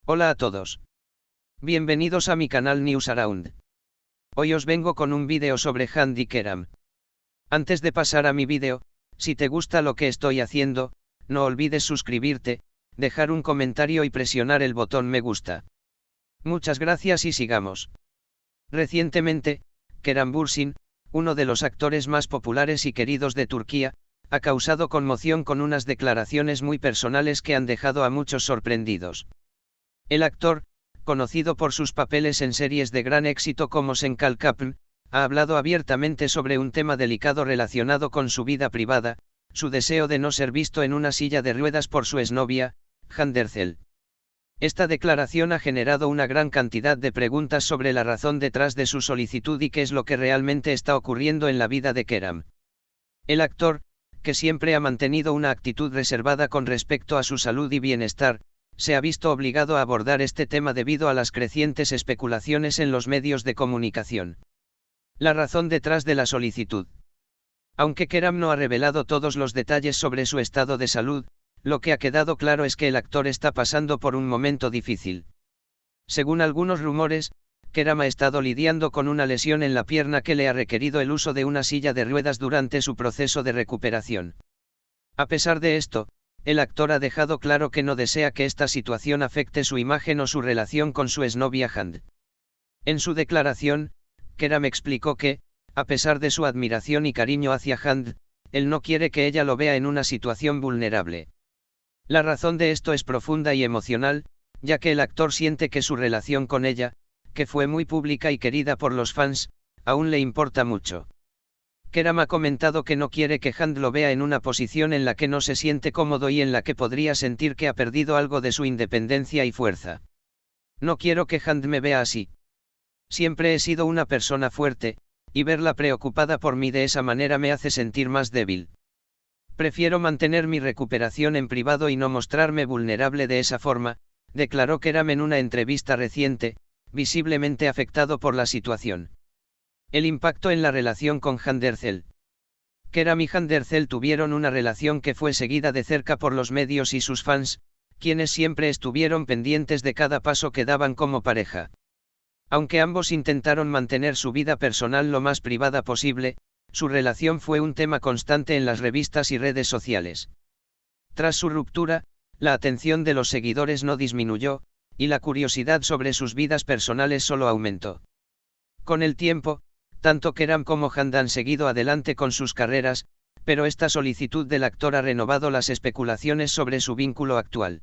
Hola a todos. Bienvenidos a mi canal News Around. Hoy os vengo con un vídeo sobre Hand y Keram. Antes de pasar a mi vídeo, si te gusta lo que estoy haciendo, no olvides suscribirte, dejar un comentario y presionar el botón me gusta. Muchas gracias y sigamos. Recientemente, Keram Bürsin, uno de los actores más populares y queridos de Turquía, ha causado conmoción con unas declaraciones muy personales que han dejado a muchos sorprendidos. El actor, conocido por sus papeles en series de gran éxito como Sencal Kapn, ha hablado abiertamente sobre un tema delicado relacionado con su vida privada, su deseo de no ser visto en una silla de ruedas por su exnovia, Hande Erçel. Esta declaración ha generado una gran cantidad de preguntas sobre la razón detrás de su solicitud y qué es lo que realmente está ocurriendo en la vida de Keram. El actor, que siempre ha mantenido una actitud reservada con respecto a su salud y bienestar, se ha visto obligado a abordar este tema debido a las crecientes especulaciones en los medios de comunicación. La razón detrás de la solicitud. Aunque Keram no ha revelado todos los detalles sobre su estado de salud, lo que ha quedado claro es que el actor está pasando por un momento difícil. Según algunos rumores, Keram ha estado lidiando con una lesión en la pierna que le ha requerido el uso de una silla de ruedas durante su proceso de recuperación. A pesar de esto, el actor ha dejado claro que no desea que esta situación afecte su imagen o su relación con su exnovia Hande. En su declaración, Keram explicó que, a pesar de su admiración y cariño hacia Hande, él no quiere que ella lo vea en una situación vulnerable. La razón de esto es profunda y emocional, ya que el actor siente que su relación con ella, que fue muy pública y querida por los fans, aún le importa mucho. Keram ha comentado que no quiere que Hande lo vea en una posición en la que no se siente cómodo y en la que podría sentir que ha perdido algo de su independencia y fuerza. No quiero que Hande me vea así. Siempre he sido una persona fuerte, y verla preocupada por mí de esa manera me hace sentir más débil. Prefiero mantener mi recuperación en privado y no mostrarme vulnerable de esa forma, declaró Keram en una entrevista reciente, visiblemente afectado por la situación. El impacto en la relación con Hande Erçel. Keram y Hande Erçel tuvieron una relación que fue seguida de cerca por los medios y sus fans, quienes siempre estuvieron pendientes de cada paso que daban como pareja. Aunque ambos intentaron mantener su vida personal lo más privada posible, su relación fue un tema constante en las revistas y redes sociales. Tras su ruptura, la atención de los seguidores no disminuyó, y la curiosidad sobre sus vidas personales solo aumentó. Con el tiempo, tanto Keram como Hande han seguido adelante con sus carreras, pero esta solicitud del actor ha renovado las especulaciones sobre su vínculo actual.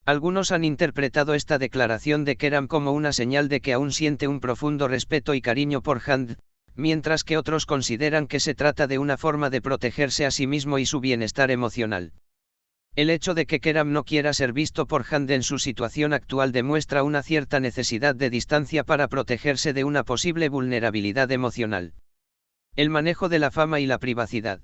Algunos han interpretado esta declaración de Keram como una señal de que aún siente un profundo respeto y cariño por Hande, mientras que otros consideran que se trata de una forma de protegerse a sí mismo y su bienestar emocional. El hecho de que Keram no quiera ser visto por Hande en su situación actual demuestra una cierta necesidad de distancia para protegerse de una posible vulnerabilidad emocional. El manejo de la fama y la privacidad.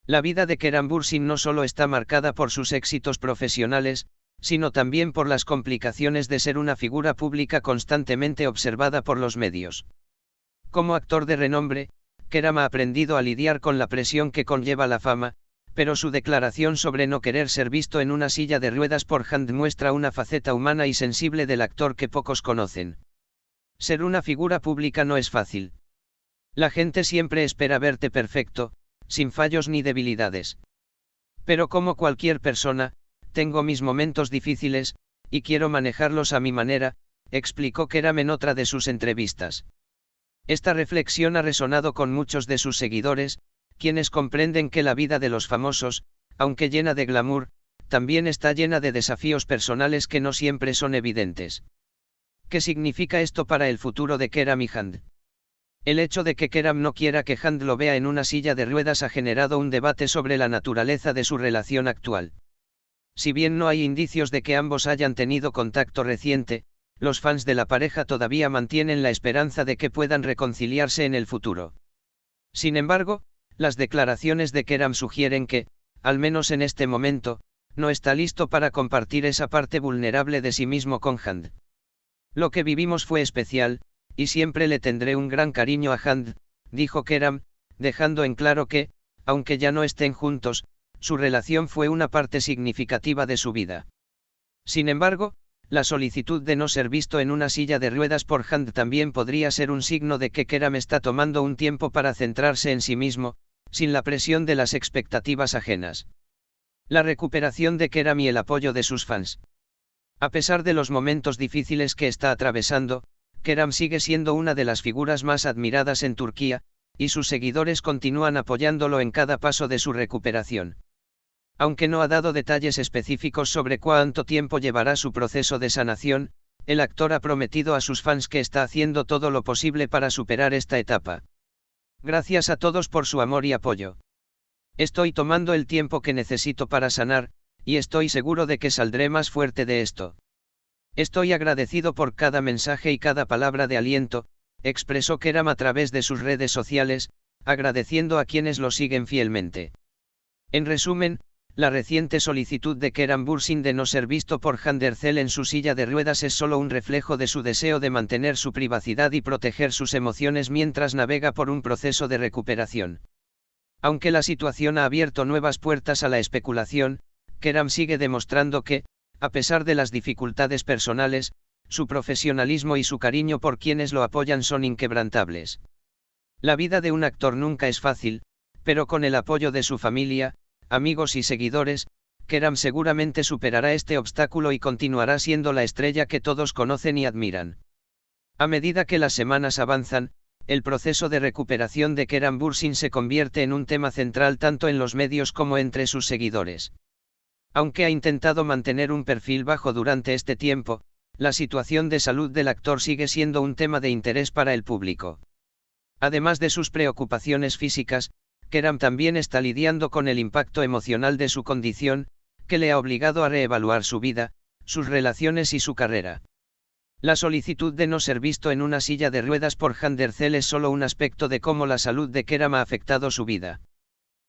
La vida de Keram Bürsin no solo está marcada por sus éxitos profesionales, sino también por las complicaciones de ser una figura pública constantemente observada por los medios. Como actor de renombre, Keram ha aprendido a lidiar con la presión que conlleva la fama, pero su declaración sobre no querer ser visto en una silla de ruedas por Hande muestra una faceta humana y sensible del actor que pocos conocen. Ser una figura pública no es fácil. La gente siempre espera verte perfecto, sin fallos ni debilidades. Pero como cualquier persona, tengo mis momentos difíciles, y quiero manejarlos a mi manera, explicó Keram en otra de sus entrevistas. Esta reflexión ha resonado con muchos de sus seguidores, quienes comprenden que la vida de los famosos, aunque llena de glamour, también está llena de desafíos personales que no siempre son evidentes. ¿Qué significa esto para el futuro de Keram y Hande? El hecho de que Keram no quiera que Hande lo vea en una silla de ruedas ha generado un debate sobre la naturaleza de su relación actual. Si bien no hay indicios de que ambos hayan tenido contacto reciente, los fans de la pareja todavía mantienen la esperanza de que puedan reconciliarse en el futuro. Sin embargo, las declaraciones de Keram sugieren que, al menos en este momento, no está listo para compartir esa parte vulnerable de sí mismo con Hande. Lo que vivimos fue especial, y siempre le tendré un gran cariño a Hande, dijo Keram, dejando en claro que, aunque ya no estén juntos, su relación fue una parte significativa de su vida. Sin embargo, la solicitud de no ser visto en una silla de ruedas por Hand también podría ser un signo de que Keram está tomando un tiempo para centrarse en sí mismo, sin la presión de las expectativas ajenas. La recuperación de Keram y el apoyo de sus fans. A pesar de los momentos difíciles que está atravesando, Keram sigue siendo una de las figuras más admiradas en Turquía, y sus seguidores continúan apoyándolo en cada paso de su recuperación. Aunque no ha dado detalles específicos sobre cuánto tiempo llevará su proceso de sanación, el actor ha prometido a sus fans que está haciendo todo lo posible para superar esta etapa. Gracias a todos por su amor y apoyo. Estoy tomando el tiempo que necesito para sanar, y estoy seguro de que saldré más fuerte de esto. Estoy agradecido por cada mensaje y cada palabra de aliento, expresó Keram a través de sus redes sociales, agradeciendo a quienes lo siguen fielmente. En resumen, la reciente solicitud de Keram Bürsin de no ser visto por Hande Erçel en su silla de ruedas es solo un reflejo de su deseo de mantener su privacidad y proteger sus emociones mientras navega por un proceso de recuperación. Aunque la situación ha abierto nuevas puertas a la especulación, Keram sigue demostrando que, a pesar de las dificultades personales, su profesionalismo y su cariño por quienes lo apoyan son inquebrantables. La vida de un actor nunca es fácil, pero con el apoyo de su familia, amigos y seguidores, Keram seguramente superará este obstáculo y continuará siendo la estrella que todos conocen y admiran. A medida que las semanas avanzan, el proceso de recuperación de Keram Bürsin se convierte en un tema central tanto en los medios como entre sus seguidores. Aunque ha intentado mantener un perfil bajo durante este tiempo, la situación de salud del actor sigue siendo un tema de interés para el público. Además de sus preocupaciones físicas, Keram también está lidiando con el impacto emocional de su condición, que le ha obligado a reevaluar su vida, sus relaciones y su carrera. La solicitud de no ser visto en una silla de ruedas por Hande Erçel es solo un aspecto de cómo la salud de Keram ha afectado su vida.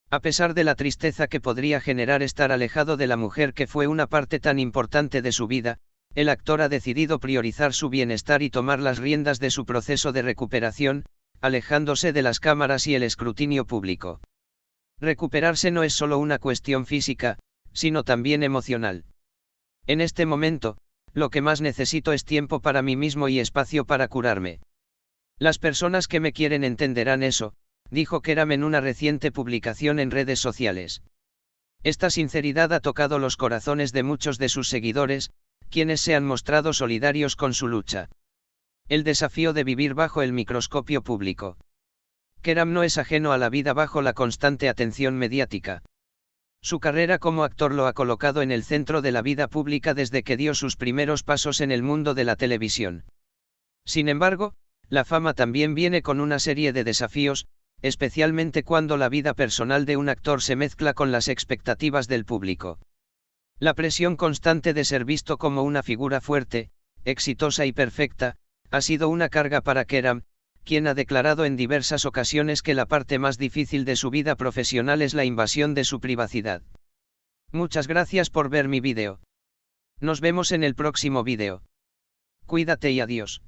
A pesar de la tristeza que podría generar estar alejado de la mujer que fue una parte tan importante de su vida, el actor ha decidido priorizar su bienestar y tomar las riendas de su proceso de recuperación, alejándose de las cámaras y el escrutinio público. Recuperarse no es solo una cuestión física, sino también emocional. En este momento, lo que más necesito es tiempo para mí mismo y espacio para curarme. Las personas que me quieren entenderán eso, dijo Keram en una reciente publicación en redes sociales. Esta sinceridad ha tocado los corazones de muchos de sus seguidores, quienes se han mostrado solidarios con su lucha. El desafío de vivir bajo el microscopio público. Keram no es ajeno a la vida bajo la constante atención mediática. Su carrera como actor lo ha colocado en el centro de la vida pública desde que dio sus primeros pasos en el mundo de la televisión. Sin embargo, la fama también viene con una serie de desafíos, especialmente cuando la vida personal de un actor se mezcla con las expectativas del público. La presión constante de ser visto como una figura fuerte, exitosa y perfecta, ha sido una carga para Keram, quien ha declarado en diversas ocasiones que la parte más difícil de su vida profesional es la invasión de su privacidad. Muchas gracias por ver mi vídeo. Nos vemos en el próximo vídeo. Cuídate y adiós.